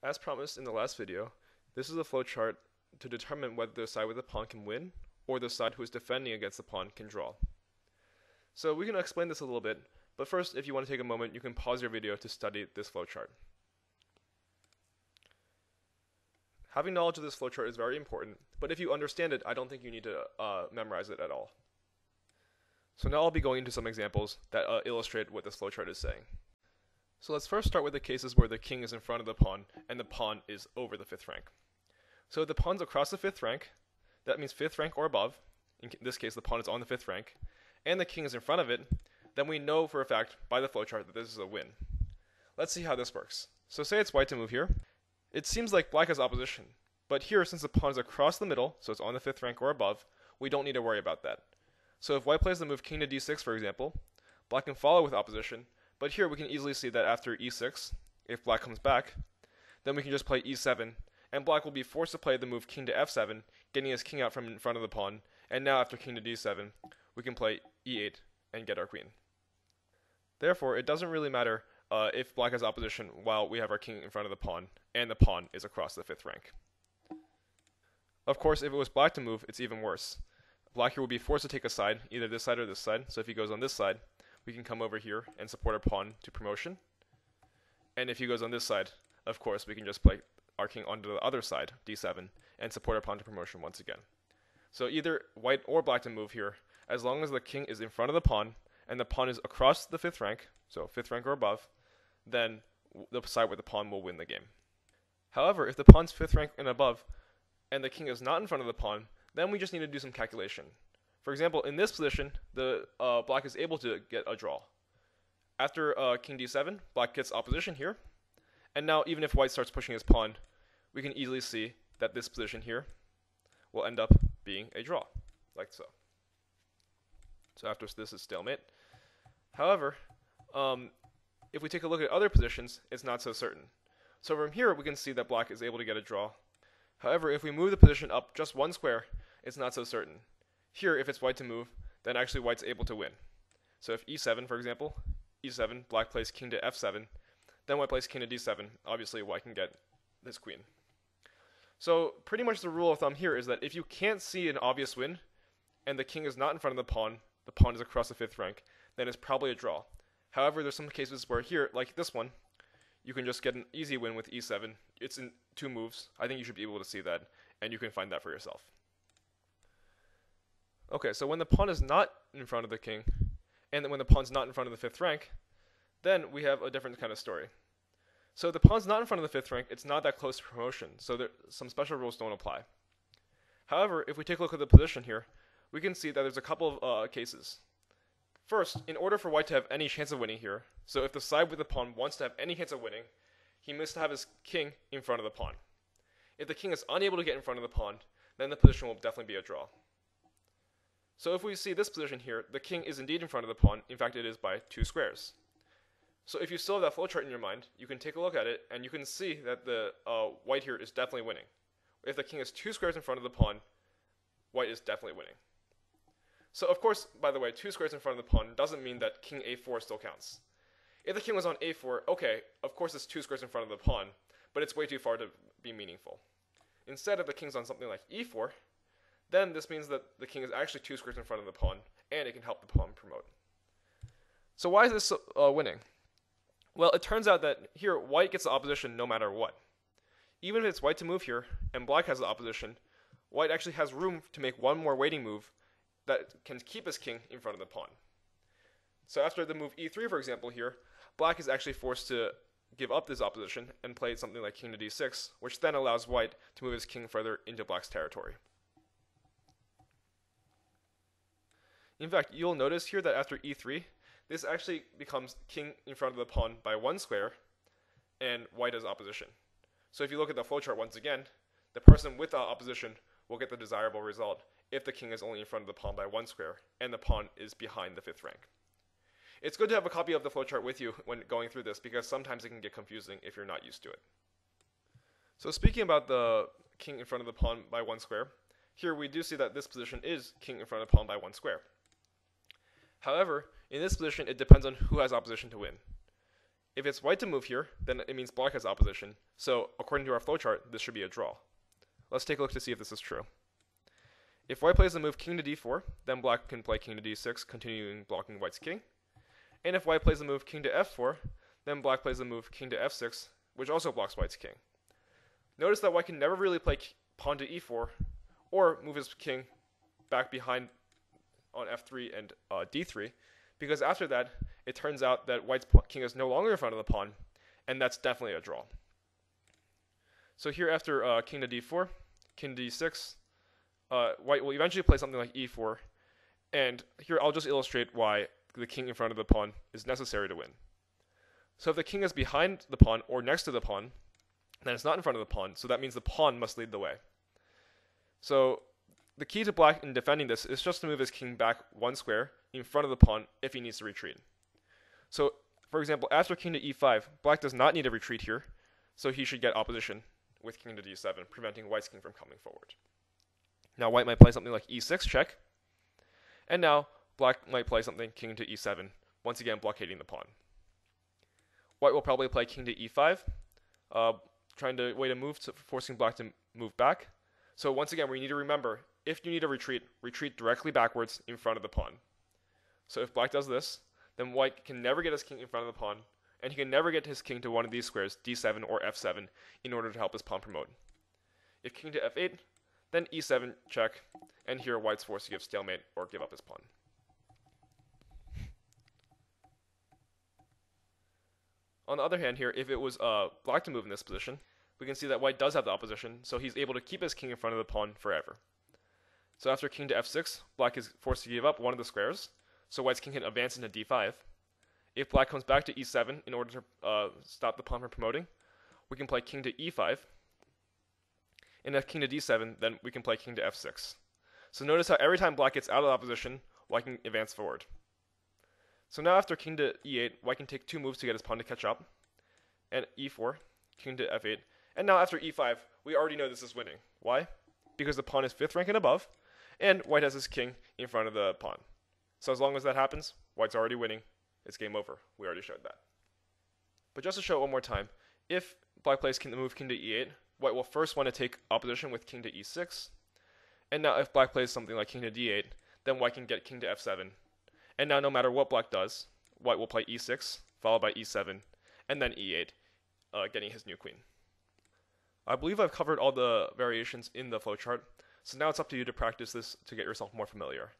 As promised in the last video, this is a flowchart to determine whether the side with the pawn can win or the side who is defending against the pawn can draw. So we can explain this a little bit, but first if you want to take a moment you can pause your video to study this flowchart. Having knowledge of this flowchart is very important, but if you understand it, I don't think you need to memorize it at all. So now I'll be going into some examples that illustrate what this flowchart is saying. So let's first start with the cases where the king is in front of the pawn and the pawn is over the 5th rank. So if the pawn's across the 5th rank, that means 5th rank or above. In this case, the pawn is on the 5th rank, and the king is in front of it, then we know for a fact by the flowchart that this is a win. Let's see how this works. So say it's white to move here. It seems like black has opposition, but here, since the pawn is across the middle, so it's on the 5th rank or above, we don't need to worry about that. So if white plays the move king to d6, for example, black can follow with opposition, but here we can easily see that after e6, if black comes back, then we can just play e7, and black will be forced to play the move king to f7, getting his king out from in front of the pawn, and now after king to d7, we can play e8 and get our queen. Therefore, it doesn't really matter if black has opposition while we have our king in front of the pawn, and the pawn is across the 5th rank. Of course, if it was black to move, it's even worse. Black here will be forced to take a side, either this side or this side, so if he goes on this side, we can come over here and support our pawn to promotion. And if he goes on this side, of course, we can just play our king onto the other side, d7, and support our pawn to promotion once again. So either white or black to move here, as long as the king is in front of the pawn, and the pawn is across the 5th rank, so 5th rank or above, then the side with the pawn will win the game. However, if the pawn's 5th rank and above, and the king is not in front of the pawn, then we just need to do some calculation. For example, in this position, the black is able to get a draw. After king d7, black gets opposition here, and now even if white starts pushing his pawn, we can easily see that this position here will end up being a draw, like so. So after this is stalemate. However, if we take a look at other positions, it's not so certain. So from here, we can see that black is able to get a draw. However, if we move the position up just one square, it's not so certain. Here, if it's white to move, then actually white's able to win. So if e7, for example, e7, black plays king to f7, then white plays king to d7, obviously white can get this queen. So pretty much the rule of thumb here is that if you can't see an obvious win, and the king is not in front of the pawn is across the 5th rank, then it's probably a draw. However, there's some cases where here, like this one, you can just get an easy win with e7. It's in 2 moves. I think you should be able to see that, and you can find that for yourself. Okay, so when the pawn is not in front of the king, and when the pawn's not in front of the 5th rank, then we have a different kind of story. So if the pawn's not in front of the 5th rank, it's not that close to promotion, so some special rules don't apply. However, if we take a look at the position here, we can see that there's a couple of cases. First, in order for white to have any chance of winning here, so if the side with the pawn wants to have any chance of winning, he must have his king in front of the pawn. If the king is unable to get in front of the pawn, then the position will definitely be a draw. So if we see this position here, the king is indeed in front of the pawn. In fact, it is by 2 squares. So if you still have that flowchart in your mind, you can take a look at it, and you can see that the white here is definitely winning. If the king is 2 squares in front of the pawn, white is definitely winning. So of course, by the way, 2 squares in front of the pawn doesn't mean that king a4 still counts. If the king was on a4, okay, of course it's 2 squares in front of the pawn, but it's way too far to be meaningful. Instead, if the king's on something like e4, then this means that the king is actually 2 squares in front of the pawn, and it can help the pawn promote. So why is this winning? Well, it turns out that here, white gets the opposition no matter what. Even if it's white to move here, and black has the opposition, white actually has room to make one more waiting move that can keep his king in front of the pawn. So after the move e3, for example here, black is actually forced to give up this opposition and play something like king to d6, which then allows white to move his king further into black's territory. In fact, you'll notice here that after e3, this actually becomes king in front of the pawn by 1 square, and white has opposition. So if you look at the flowchart once again, the person with the opposition will get the desirable result if the king is only in front of the pawn by 1 square, and the pawn is behind the 5th rank. It's good to have a copy of the flowchart with you when going through this, because sometimes it can get confusing if you're not used to it. So speaking about the king in front of the pawn by 1 square, here we do see that this position is king in front of the pawn by 1 square. However, in this position, it depends on who has opposition to win. If it's white to move here, then it means black has opposition. So according to our flowchart, this should be a draw. Let's take a look to see if this is true. If white plays the move king to d4, then black can play king to d6, continuing blocking white's king. And if white plays the move king to f4, then black plays the move king to f6, which also blocks white's king. Notice that white can never really play pawn to e4 or move his king back behind on f3 and d3, because after that, it turns out that white's king is no longer in front of the pawn, and that's definitely a draw. So here after king to d4, king to d6, white will eventually play something like e4, and here I'll just illustrate why the king in front of the pawn is necessary to win. So if the king is behind the pawn or next to the pawn, then it's not in front of the pawn, so that means the pawn must lead the way. So the key to black in defending this is just to move his king back one square in front of the pawn if he needs to retreat. So, for example, after king to e5, black does not need to retreat here, so he should get opposition with king to d7, preventing white's king from coming forward. Now white might play something like e6 check, and now black might play something king to e7, once again blockading the pawn. White will probably play king to e5, trying to wait a move, forcing black to move back. So once again, we need to remember, if you need to retreat, retreat directly backwards in front of the pawn. So if black does this, then white can never get his king in front of the pawn, and he can never get his king to one of these squares, d7 or f7, in order to help his pawn promote. If king to f8, then e7 check, and here white's forced to give stalemate or give up his pawn. On the other hand here, if it was black to move in this position, we can see that white does have the opposition, so he's able to keep his king in front of the pawn forever. So after king to f6, black is forced to give up one of the squares, so white's king can advance into d5. If black comes back to e7 in order to stop the pawn from promoting, we can play king to e5. And if king to d7, then we can play king to f6. So notice how every time black gets out of opposition, white can advance forward. So now after king to e8, white can take two moves to get his pawn to catch up. And e4, king to f8. And now after e5, we already know this is winning. Why? Because the pawn is 5th rank and above, and white has his king in front of the pawn. So as long as that happens, white's already winning. It's game over. We already showed that. But just to show it one more time, if black plays the move king to e8, white will first want to take opposition with king to e6. And now if black plays something like king to d8, then white can get king to f7. And now no matter what black does, white will play e6, followed by e7, and then e8, getting his new queen. I believe I've covered all the variations in the flowchart, so now it's up to you to practice this to get yourself more familiar.